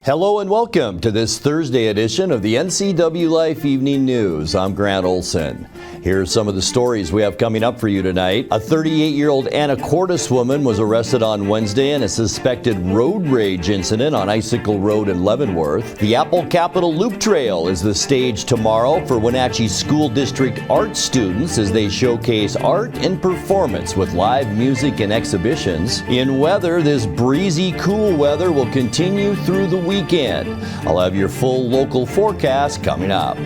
Hello and welcome to this Thursday edition of the NCWLIFE Evening News. I'm Grant Olson. Here's some of the stories we have coming up for you tonight. A 38-year-old Anacortes woman was arrested on Wednesday in a suspected road rage incident on Icicle Road in Leavenworth. The Apple Capitol Loop Trail is the stage tomorrow for Wenatchee School District art students as they showcase art and performance with live music and exhibitions. In weather, this breezy, cool weather will continue through the weekend. I'll have your full local forecast coming up.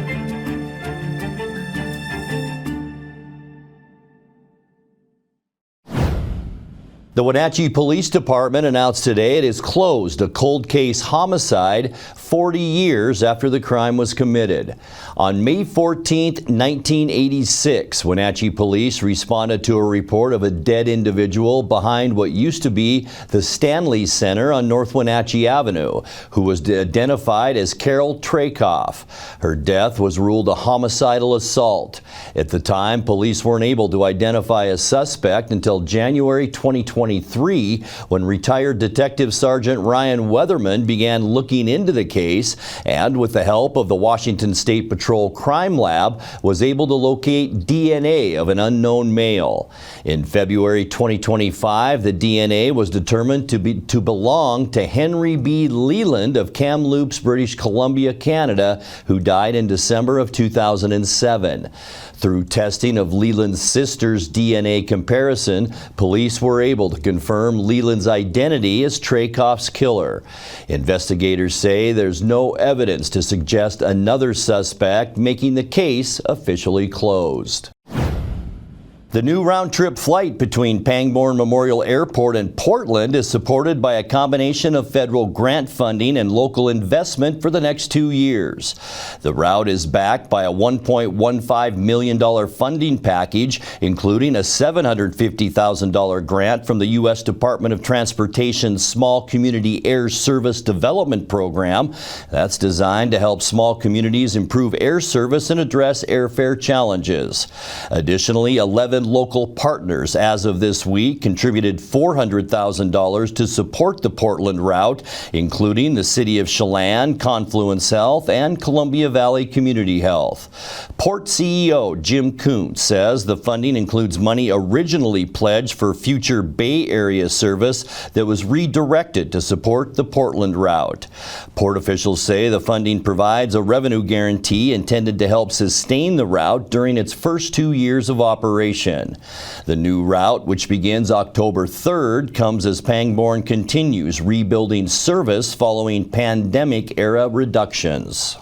The Wenatchee Police Department announced today it has closed a cold case homicide 40 years after the crime was committed. On May 14, 1986, Wenatchee police responded to a report of a dead individual behind what used to be the Stanley Center on North Wenatchee Avenue, who was identified as Carol Trakoff. Her death was ruled a homicidal assault. At the time, police weren't able to identify a suspect until January 2023, when retired Detective Sergeant Ryan Weatherman began looking into the case and, with the help of the Washington State Patrol Crime Lab, was able to locate DNA of an unknown male. In February 2025, the DNA was determined to belong to Henry B. Leland of Kamloops, British Columbia, Canada, who died in December of 2007. Through testing of Leland's sister's DNA comparison, police were able to confirm Leland's identity as Trakoff's killer. Investigators say there's no evidence to suggest another suspect, making the case officially closed. The new round-trip flight between Pangborn Memorial Airport and Portland is supported by a combination of federal grant funding and local investment for the next 2 years. The route is backed by a $1.15 million funding package, including a $750,000 grant from the U.S. Department of Transportation's Small Community Air Service Development Program. That's designed to help small communities improve air service and address airfare challenges. Additionally, 11 local partners as of this week contributed $400,000 to support the Portland route, including the City of Chelan, Confluence Health, and Columbia Valley Community Health. Port CEO Jim Kuntz says the funding includes money originally pledged for future Bay Area service that was redirected to support the Portland route. Port officials say the funding provides a revenue guarantee intended to help sustain the route during its first 2 years of operation. The new route, which begins October 3rd, comes as Pangborn continues rebuilding service following pandemic-era reductions.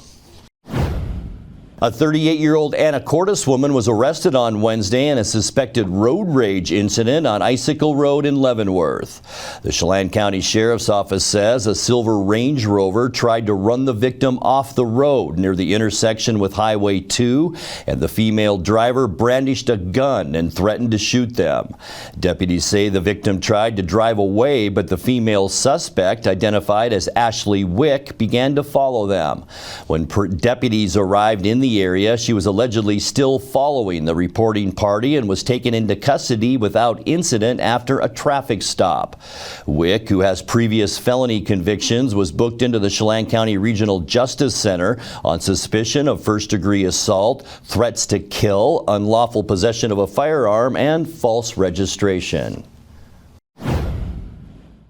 A 38-year-old Anacortes woman was arrested on Wednesday in a suspected road rage incident on Icicle Road in Leavenworth. The Chelan County Sheriff's Office says a silver Range Rover tried to run the victim off the road near the intersection with Highway 2, and the female driver brandished a gun and threatened to shoot them. Deputies say the victim tried to drive away, but the female suspect, identified as Ashley Wick, began to follow them. When deputies arrived in the area, she was allegedly still following the reporting party and was taken into custody without incident after a traffic stop. Wick, who has previous felony convictions, was booked into the Chelan County Regional Justice Center on suspicion of first-degree assault, threats to kill, unlawful possession of a firearm, and false registration.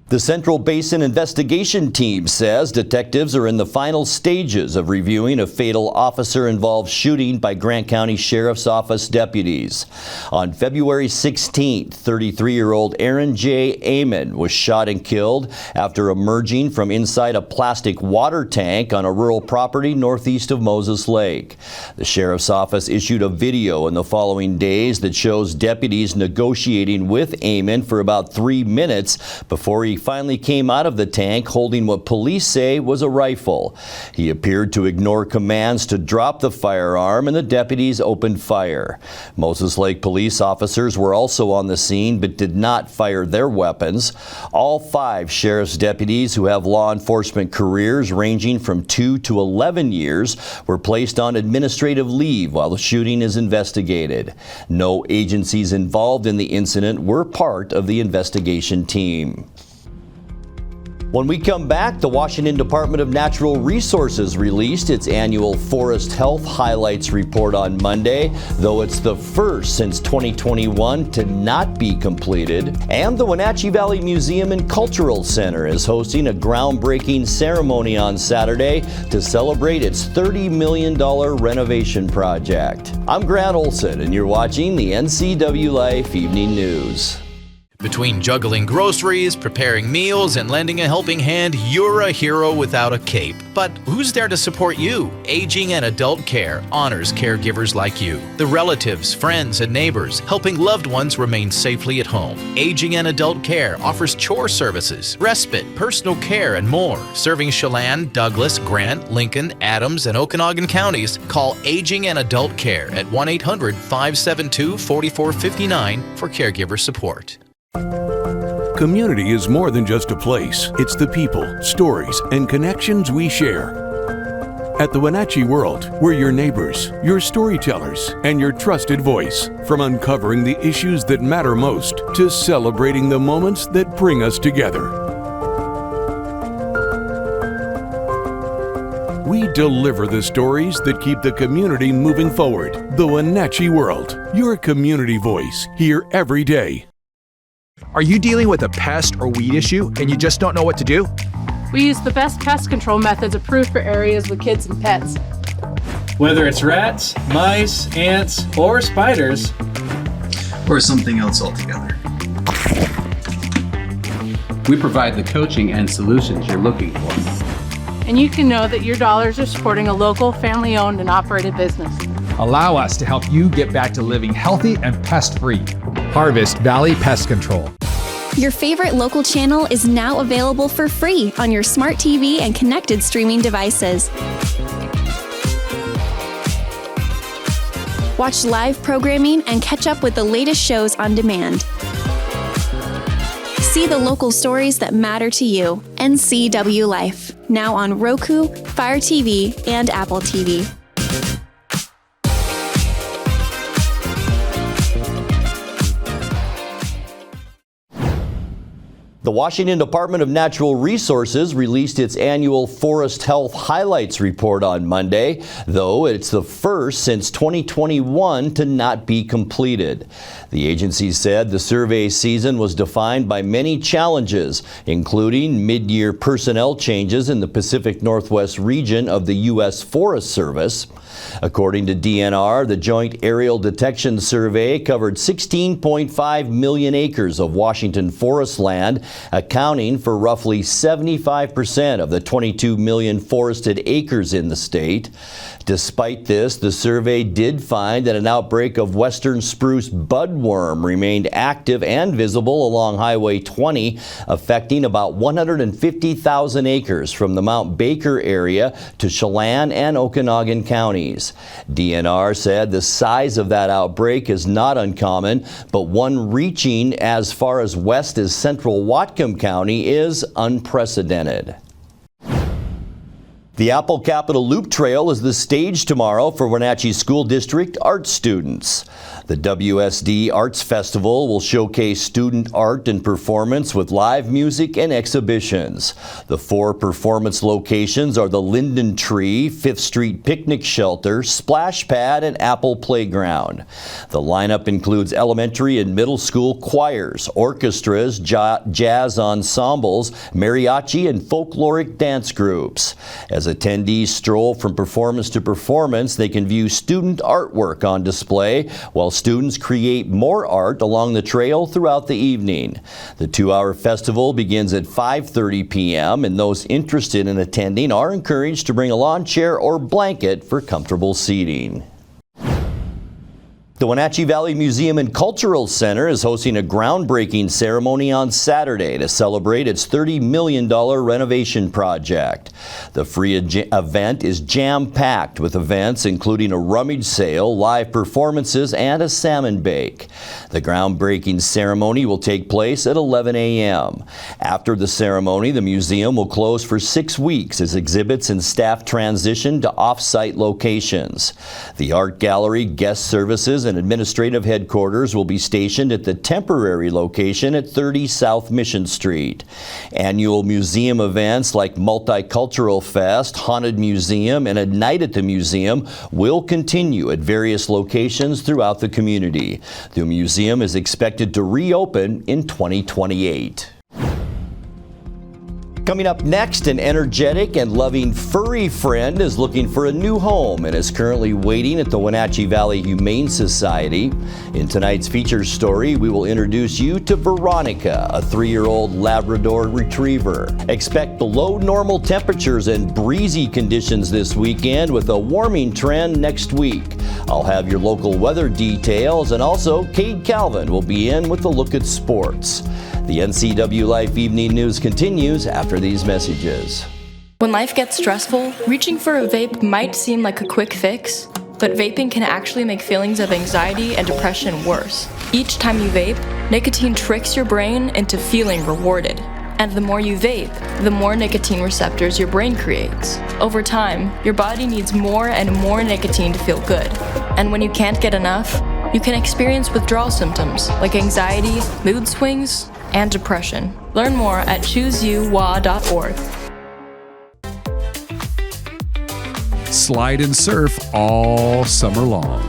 The Central Basin Investigation Team says detectives are in the final stages of reviewing a fatal officer-involved shooting by Grant County Sheriff's Office deputies. On February 16th, 33-year-old Aaron J. Amon was shot and killed after emerging from inside a plastic water tank on a rural property northeast of Moses Lake. The Sheriff's Office issued a video in the following days that shows deputies negotiating with Amon for about 3 minutes before he finally came out of the tank holding what police say was a rifle. He appeared to ignore commands to drop the firearm, and the deputies opened fire. Moses Lake police officers were also on the scene but did not fire their weapons. All 5 sheriff's deputies who have law enforcement careers ranging from 2 to 11 years were placed on administrative leave while the shooting is investigated. No agencies involved in the incident were part of the investigation team. When we come back, the Washington Department of Natural Resources released its annual Forest Health Highlights report on Monday, though it's the first since 2021 to not be completed. And the Wenatchee Valley Museum and Cultural Center is hosting a groundbreaking ceremony on Saturday to celebrate its $30 million renovation project. I'm Grant Olson, and you're watching the NCWLIFE Evening News. Between juggling groceries, preparing meals, and lending a helping hand, you're a hero without a cape. But who's there to support you? Aging and Adult Care honors caregivers like you, the relatives, friends, and neighbors, helping loved ones remain safely at home. Aging and Adult Care offers chore services, respite, personal care, and more. Serving Chelan, Douglas, Grant, Lincoln, Adams, and Okanagan counties, call Aging and Adult Care at 1-800-572-4459 for caregiver support. Community is more than just a place. It's the people, stories, and connections we share. At the Wenatchee World, we're your neighbors, your storytellers, and your trusted voice. From uncovering the issues that matter most to celebrating the moments that bring us together. We deliver the stories that keep the community moving forward. The Wenatchee World, your community voice, here every day. Are you dealing with a pest or weed issue and you just don't know what to do? We use the best pest control methods approved for areas with kids and pets. Whether it's rats, mice, ants, or spiders, or something else altogether, we provide the coaching and solutions you're looking for. And you can know that your dollars are supporting a local, family-owned and operated business. Allow us to help you get back to living healthy and pest-free. Harvest Valley Pest Control. Your favorite local channel is now available for free on your smart TV and connected streaming devices. Watch live programming and catch up with the latest shows on demand. See the local stories that matter to you. NCWLIFE, now on Roku, Fire TV, and Apple TV. The Washington Department of Natural Resources released its annual Forest Health Highlights report on Monday, though it's the first since 2021 to not be completed. The agency said the survey season was defined by many challenges, including mid-year personnel changes in the Pacific Northwest region of the U.S. Forest Service. According to DNR, the Joint Aerial Detection Survey covered 16.5 million acres of Washington forest land, accounting for roughly 75% of the 22 million forested acres in the state. Despite this, the survey did find that an outbreak of western spruce budworm remained active and visible along Highway 20, affecting about 150,000 acres from the Mount Baker area to Chelan and Okanagan counties. DNR said the size of that outbreak is not uncommon, but one reaching as far as west as central Whatcom County is unprecedented. The Apple Capitol Loop Trail is the stage tomorrow for Wenatchee School District art students. The WSD Arts Festival will showcase student art and performance with live music and exhibitions. The 4 performance locations are the Linden Tree, 5th Street Picnic Shelter, Splash Pad, and Apple Playground. The lineup includes elementary and middle school choirs, orchestras, jazz ensembles, mariachi, and folkloric dance groups. As attendees stroll from performance to performance, they can view student artwork on display, while students create more art along the trail throughout the evening. The 2-hour festival begins at 5:30 p.m. and those interested in attending are encouraged to bring a lawn chair or blanket for comfortable seating. The Wenatchee Valley Museum and Cultural Center is hosting a groundbreaking ceremony on Saturday to celebrate its $30 million renovation project. The free event is jam-packed with events including a rummage sale, live performances, and a salmon bake. The groundbreaking ceremony will take place at 11 a.m. After the ceremony, the museum will close for 6 weeks as exhibits and staff transition to off-site locations. The art gallery, guest services, and and administrative headquarters will be stationed at the temporary location at 30 South Mission Street. Annual museum events like Multicultural Fest, Haunted Museum, and a night at the museum will continue at various locations throughout the community. The museum is expected to reopen in 2028. Coming up next, an energetic and loving furry friend is looking for a new home and is currently waiting at the Wenatchee Valley Humane Society. In tonight's feature story, we will introduce you to Veronica, a 3-year-old Labrador Retriever. Expect below normal temperatures and breezy conditions this weekend with a warming trend next week. I'll have your local weather details, and also Cade Calvin will be in with a look at sports. The NCWLIFE Evening News continues after these messages. When life gets stressful, reaching for a vape might seem like a quick fix, but vaping can actually make feelings of anxiety and depression worse. Each time you vape, nicotine tricks your brain into feeling rewarded. And the more you vape, the more nicotine receptors your brain creates. Over time, your body needs more and more nicotine to feel good. And when you can't get enough, you can experience withdrawal symptoms like anxiety, mood swings, and depression. Learn more at chooseyouwa.org. Slide and surf all summer long.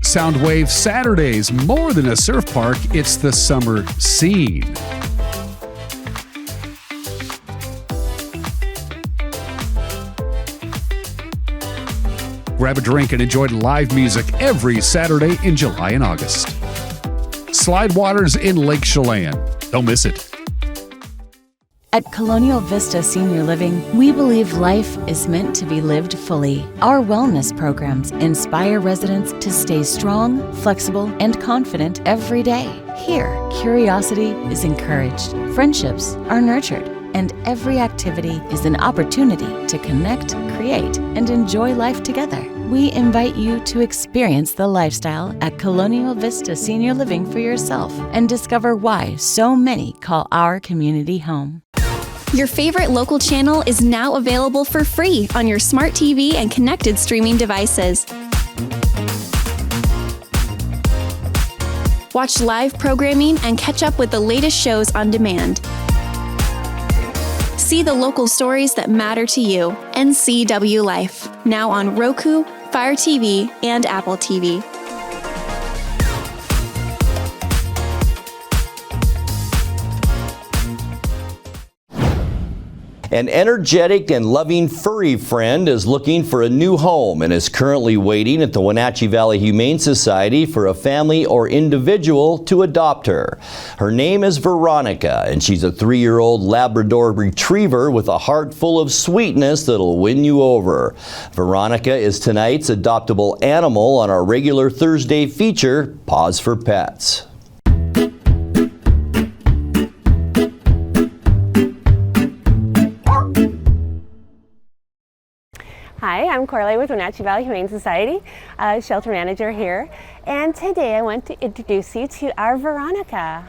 Soundwave Saturdays, more than a surf park, it's the summer scene. Grab a drink and enjoy live music every Saturday in July and August. Slide Waters in Lake Chelan. Don't miss it. At Colonial Vista Senior Living, we believe life is meant to be lived fully. Our wellness programs inspire residents to stay strong, flexible, and confident every day. Here, curiosity is encouraged, friendships are nurtured, and every activity is an opportunity to connect, create, and enjoy life together. We invite you to experience the lifestyle at Colonial Vista Senior Living for yourself and discover why so many call our community home. Your favorite local channel is now available for free on your smart TV and connected streaming devices. Watch live programming and catch up with the latest shows on demand. See the local stories that matter to you. NCWLIFE, now on Roku, Fire TV, and Apple TV. An energetic and loving furry friend is looking for a new home and is currently waiting at the Wenatchee Valley Humane Society for a family or individual to adopt her. Her name is Veronica, and she's a 3-year-old Labrador Retriever with a heart full of sweetness that'll win you over. Veronica is tonight's adoptable animal on our regular Thursday feature, Paws for Pets. Hi, I'm Corley with Wenatchee Valley Humane Society, shelter manager here, and today I want to introduce you to our Veronica.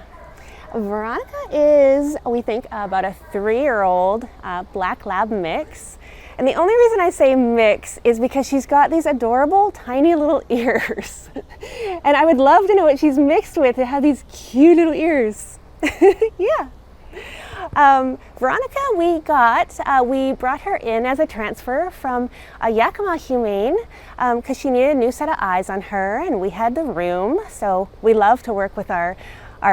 Veronica is, we think, about a 3-year-old black lab mix, and the only reason I say mix is because she's got these adorable tiny little ears, and I would love to know what she's mixed with to have these cute little ears. Yeah. Veronica, we brought her in as a transfer from Yakima Humane because she needed a new set of eyes on her, and we had the room, so we love to work with our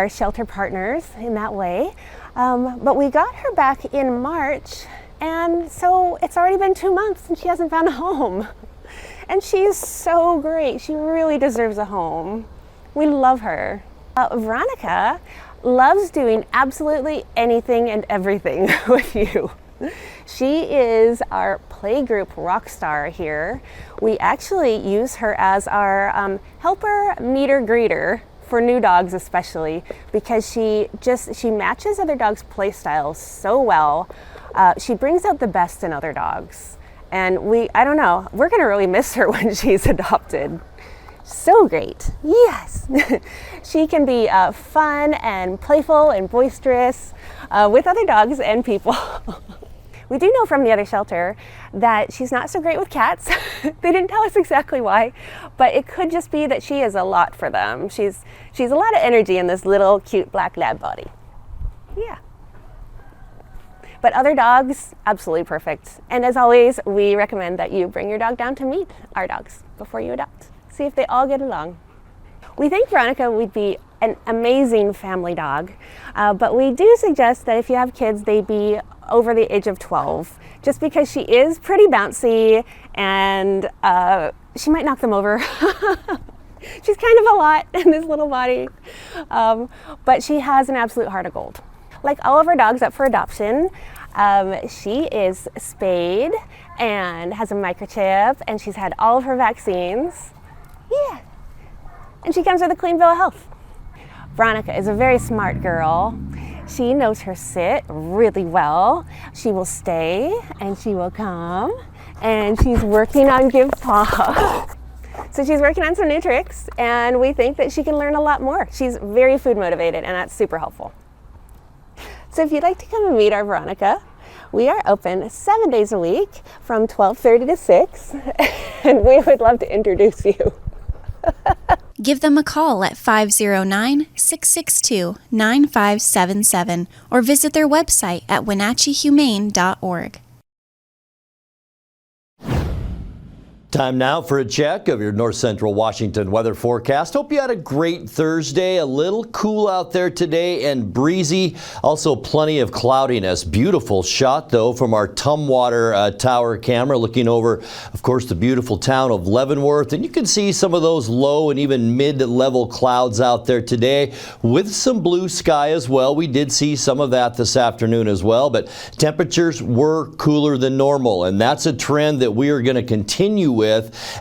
shelter partners in that way. But we got her back in March, and so it's already been 2 months and she hasn't found a home. And she's so great. She really deserves a home. We love her. Veronica loves doing absolutely anything and everything with you. She is our playgroup rock star here. We actually use her as our helper meter greeter for new dogs especially, because she matches other dogs' play styles so well. She brings out the best in other dogs. And I don't know, we're gonna really miss her when she's adopted. So great, yes. She can be fun and playful and boisterous with other dogs and people. We do know from the other shelter that she's not so great with cats. They didn't tell us exactly why, but it could just be that she is a lot for them. She's a lot of energy in this little cute black lab body. Yeah. But other dogs, absolutely perfect. And as always, we recommend that you bring your dog down to meet our dogs before you adopt. See if they all get along. We think Veronica would be an amazing family dog, but we do suggest that if you have kids, they be over the age of 12, just because she is pretty bouncy and she might knock them over. She's kind of a lot in this little body, but she has an absolute heart of gold. Like all of our dogs up for adoption, she is spayed and has a microchip, and she's had all of her vaccines. Yeah. And she comes with a clean bill of health. Veronica is a very smart girl. She knows her sit really well. She will stay and she will come, and she's working on give paw. So she's working on some new tricks, and we think that she can learn a lot more. She's very food motivated, and that's super helpful. So if you'd like to come and meet our Veronica, we are open 7 days a week from 12:30 to 6, and we would love to introduce you. Give them a call at 509-662-9577 or visit their website at wenatcheehumane.org. Time now for a check of your North Central Washington weather forecast. Hope you had a great Thursday. A little cool out there today and breezy. Also plenty of cloudiness. Beautiful shot though from our Tumwater tower camera looking over, of course, the beautiful town of Leavenworth. And you can see some of those low and even mid-level clouds out there today with some blue sky as well. We did see some of that this afternoon as well, but temperatures were cooler than normal. And that's a trend that we are going to continue with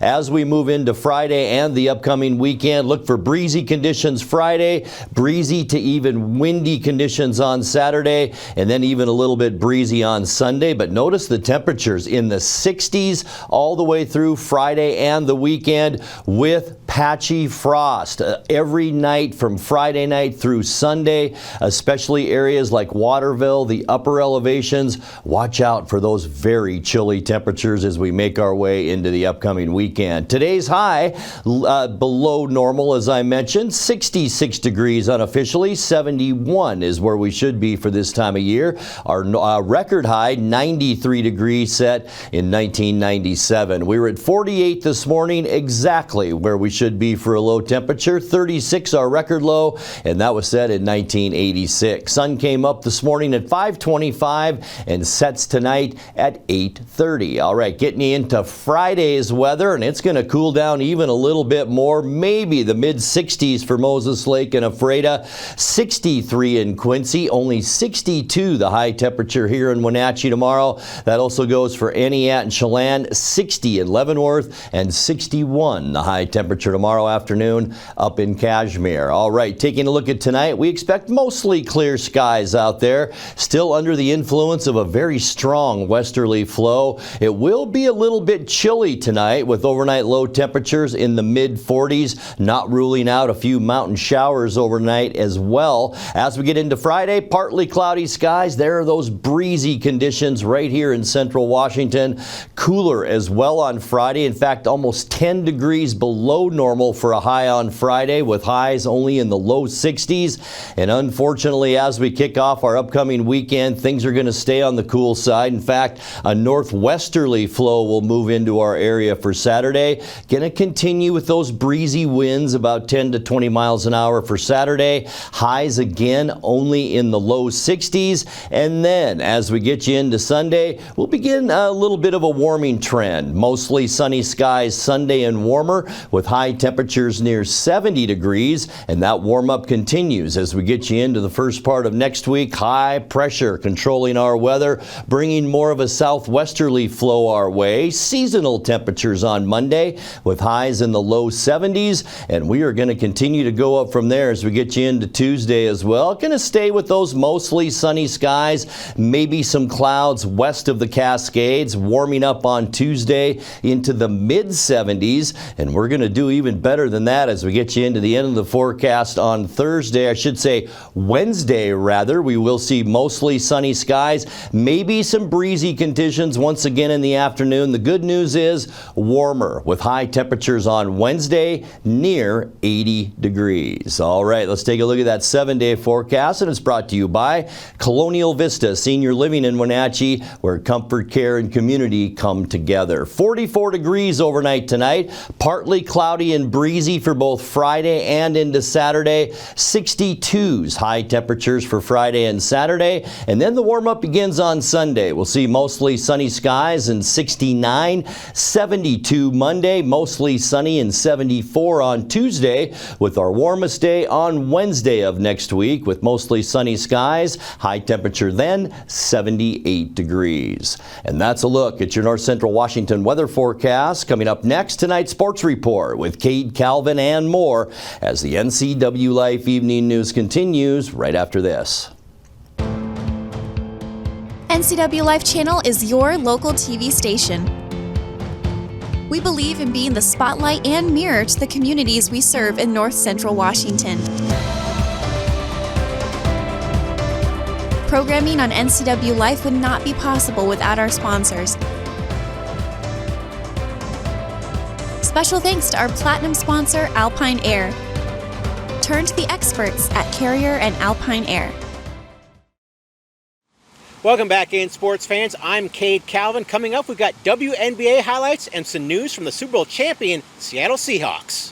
as we move into Friday and the upcoming weekend. Look for breezy conditions Friday, breezy to even windy conditions on Saturday, and then even a little bit breezy on Sunday. But notice the temperatures in the 60s all the way through Friday and the weekend with patchy frost every night from Friday night through Sunday, especially areas like Waterville, the upper elevations. Watch out for those very chilly temperatures as we make our way into the upcoming weekend. Today's high below normal, as I mentioned, 66 degrees unofficially, 71 is where we should be for this time of year. Our record high, 93 degrees set in 1997. We were at 48 this morning, exactly where we should be for a low temperature. 36 our record low, and that was set in 1986. Sun came up this morning at 5:25 and sets tonight at 8:30. All right, getting you into Friday's weather, and it's going to cool down even a little bit more, maybe the mid-60s for Moses Lake and Ephrata, 63 in Quincy, only 62 the high temperature here in Wenatchee tomorrow. That also goes for Aniat and Chelan, 60 in Leavenworth, and 61 the high temperature tomorrow afternoon up in Kashmir. All right, taking a look at tonight, we expect mostly clear skies out there, still under the influence of a very strong westerly flow. It will be a little bit chilly tonight with overnight low temperatures in the mid-40s, not ruling out a few mountain showers overnight as well. As we get into Friday, partly cloudy skies. There are those breezy conditions right here in central Washington. Cooler as well on Friday. In fact, almost 10 degrees below normal for a high on Friday, with highs only in the low 60s. And unfortunately, as we kick off our upcoming weekend, things are going to stay on the cool side. In fact, a northwesterly flow will move into our area for Saturday. Going to continue with those breezy winds, about 10 to 20 miles an hour for Saturday. Highs again only in the low 60s. And then as we get you into Sunday, we'll begin a little bit of a warming trend. Mostly sunny skies Sunday and warmer, with high temperatures near 70 degrees. And that warm up continues as we get you into the first part of next week. High pressure controlling our weather, bringing more of a southwesterly flow our way. Seasonal temperatures temperatures on Monday with highs in the low 70s, and we are going to continue to go up from there as we get you into Tuesday as well. Going to stay with those mostly sunny skies, maybe some clouds west of the Cascades, warming up on Tuesday into the mid-70s, and we're going to do even better than that as we get you into the end of the forecast on Thursday. I should say Wednesday, rather. We will see mostly sunny skies, maybe some breezy conditions once again in the afternoon. The good news is warmer with high temperatures on Wednesday near 80 degrees. All right, let's take a look at that 7-day forecast, and it's brought to you by Colonial Vista Senior Living in Wenatchee, where comfort, care, and community come together. 44 degrees overnight tonight, partly cloudy and breezy for both Friday and into Saturday. 62s high temperatures for Friday and Saturday, and then the warm-up begins on Sunday. We'll see mostly sunny skies and 69, 72 Monday, mostly sunny and 74 on Tuesday, with our warmest day on Wednesday of next week with mostly sunny skies, high temperature then 78 degrees. And that's a look at your North Central Washington weather forecast. Coming up next, tonight's sports report with Cade Calvin and more as the NCWLIFE Evening News continues right after this. NCWLIFE Channel is your local TV station. We believe in being the spotlight and mirror to the communities we serve in North Central Washington. Programming on NCWLIFE would not be possible without our sponsors. Special thanks to our platinum sponsor, Alpine Air. Turn to the experts at Carrier and Alpine Air. Welcome back in, sports fans. I'm Cade Calvin. Coming up, we've got WNBA highlights and some news from the Super Bowl champion Seattle Seahawks.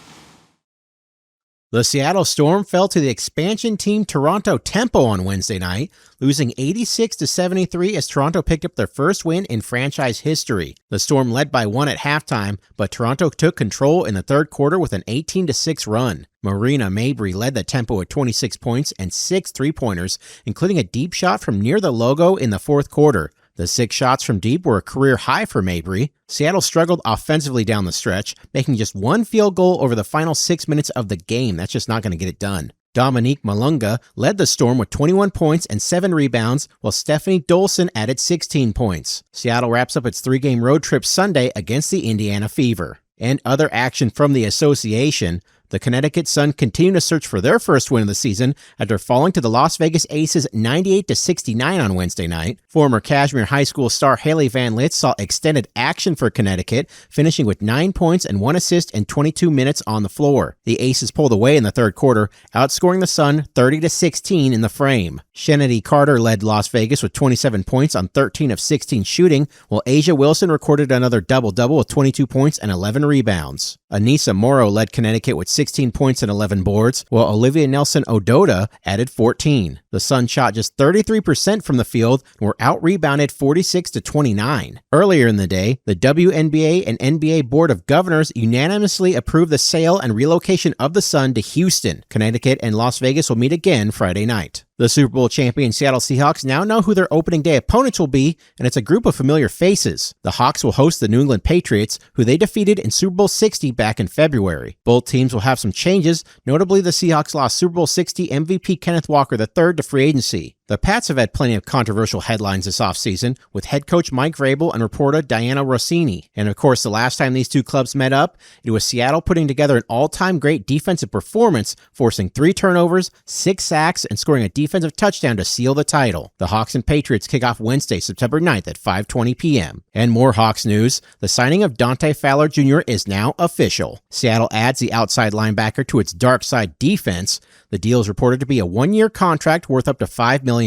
The Seattle Storm fell to the expansion team Toronto Tempo on Wednesday night, losing 86-73 as Toronto picked up their first win in franchise history. The Storm led by 1 at halftime, but Toronto took control in the third quarter with an 18-6 run. Marina Mabry led the Tempo with 26 points and 6 three-pointers, including a deep shot from near the logo in the fourth quarter. The 6 shots from deep were a career high for Mabry. Seattle struggled offensively down the stretch, making just 1 field goal over the final 6 minutes of the game. That's just not going to get it done. Dominique Malunga led the Storm with 21 points and 7 rebounds, while Stephanie Dolson added 16 points. Seattle wraps up its 3-game road trip Sunday against the Indiana Fever. And other action from the association, the Connecticut Sun continue to search for their first win of the season after falling to the Las Vegas Aces 98-69 on Wednesday night. Former Kashmere High School star Haley Van Lith saw extended action for Connecticut, finishing with 9 points and 1 assist in 22 minutes on the floor. The Aces pulled away in the third quarter, outscoring the Sun 30-16 in the frame. Shenedy Carter led Las Vegas with 27 points on 13 of 16 shooting, while Asia Wilson recorded another double-double with 22 points and 11 rebounds. Anissa Morrow led Connecticut with 16 points and 11 boards, while Olivia Nelson-Ododa added 14. The Sun shot just 33% from the field and were out-rebounded 46-29. Earlier in the day, the WNBA and NBA Board of Governors unanimously approved the sale and relocation of the Sun to Houston. Connecticut and Las Vegas will meet again Friday night. The Super Bowl champion Seattle Seahawks now know who their opening day opponents will be, and it's a group of familiar faces. The Hawks will host the New England Patriots, who they defeated in Super Bowl 60 back in February. Both teams will have some changes, notably the Seahawks lost Super Bowl 60 MVP Kenneth Walker III to free agency. The Pats have had plenty of controversial headlines this offseason, with head coach Mike Vrabel and reporter Diana Rossini. And of course, the last time these two clubs met up, it was Seattle putting together an all-time great defensive performance, forcing 3 turnovers, 6 sacks, and scoring a defensive touchdown to seal the title. The Hawks and Patriots kick off Wednesday, September 9th at 5:20 p.m. And more Hawks news, the signing of Dante Fowler Jr. is now official. Seattle adds the outside linebacker to its dark side defense. The deal is reported to be a 1-year contract worth up to $5 million.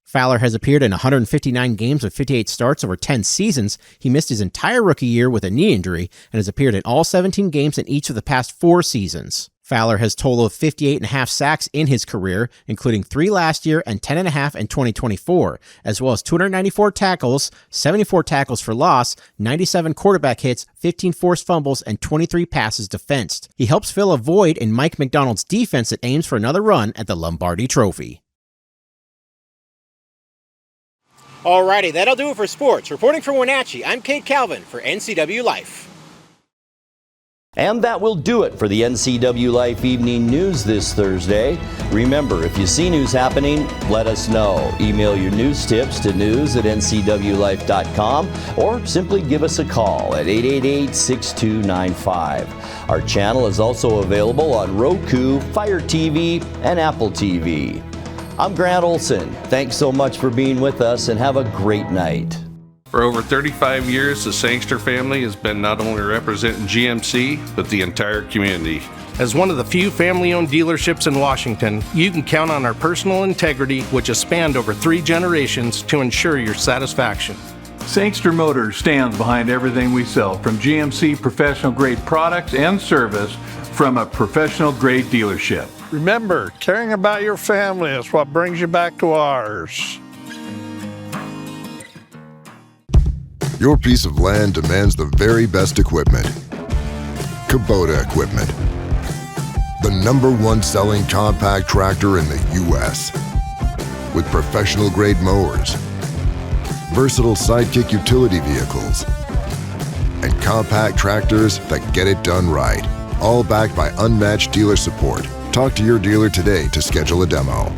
Fowler has appeared in 159 games with 58 starts over 10 seasons. He missed his entire rookie year with a knee injury and has appeared in all 17 games in each of the past 4 seasons. Fowler has totaled 58.5 sacks in his career, including 3 last year and 10.5 in 2024, as well as 294 tackles, 74 tackles for loss, 97 quarterback hits, 15 forced fumbles, and 23 passes defensed. He helps fill a void in Mike McDonald's defense that aims for another run at the Lombardi Trophy. Alrighty, that'll do it for sports. Reporting from Wenatchee, I'm Cade Calvin for NCWLIFE. And that will do it for the NCWLIFE Evening News this Thursday. Remember, if you see news happening, let us know. Email your news tips to news@ncwlife.com or simply give us a call at 888-6295. Our channel is also available on Roku, Fire TV, and Apple TV. I'm Grant Olson. Thanks so much for being with us and have a great night. For over 35 years, the Sangster family has been not only representing GMC, but the entire community. As one of the few family-owned dealerships in Washington, you can count on our personal integrity, which has spanned over 3 generations, to ensure your satisfaction. Sangster Motors stands behind everything we sell, from GMC professional-grade products and service from a professional-grade dealership. Remember, caring about your family is what brings you back to ours. Your piece of land demands the very best equipment. Kubota equipment. The #1 selling compact tractor in the U.S. with professional-grade mowers, versatile sidekick utility vehicles, and compact tractors that get it done right. All backed by unmatched dealer support. Talk to your dealer today to schedule a demo.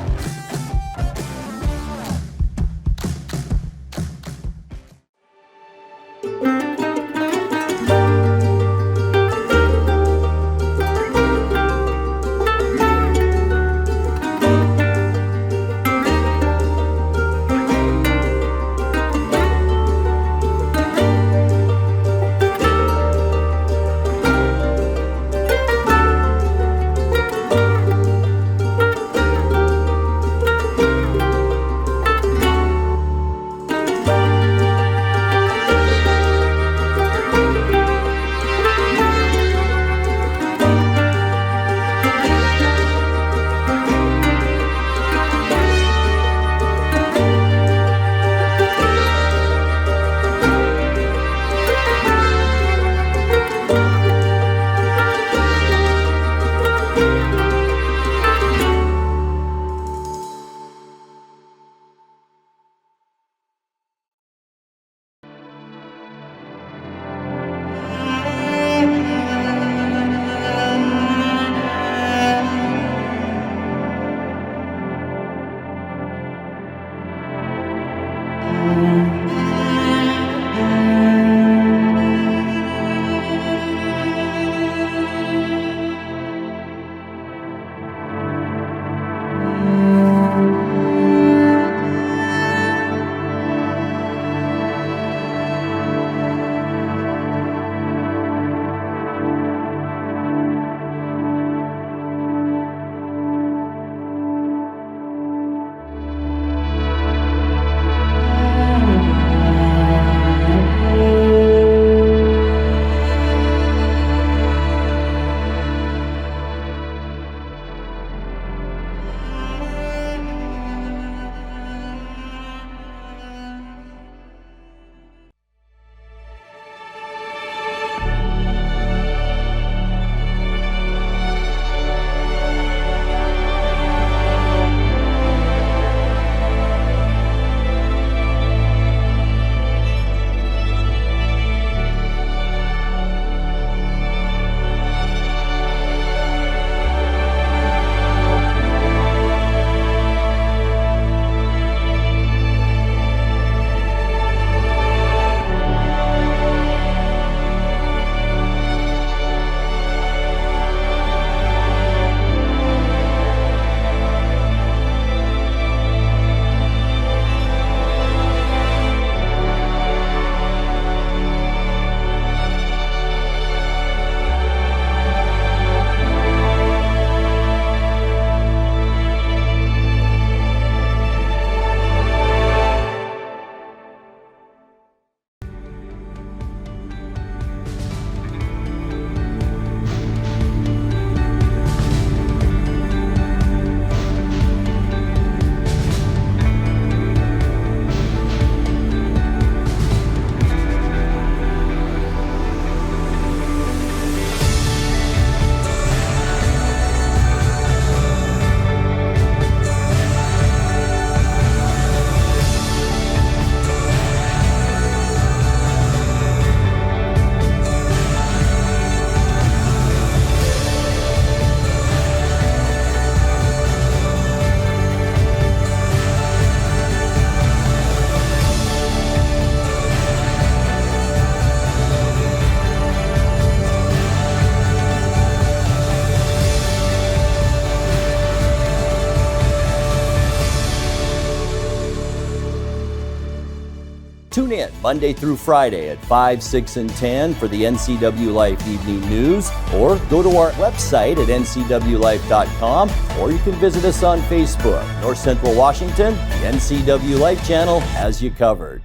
Tune in Monday through Friday at 5, 6, and 10 for the NCWLIFE Evening News, or go to our website at ncwlife.com, or you can visit us on Facebook. North Central Washington, the NCWLIFE channel has you covered.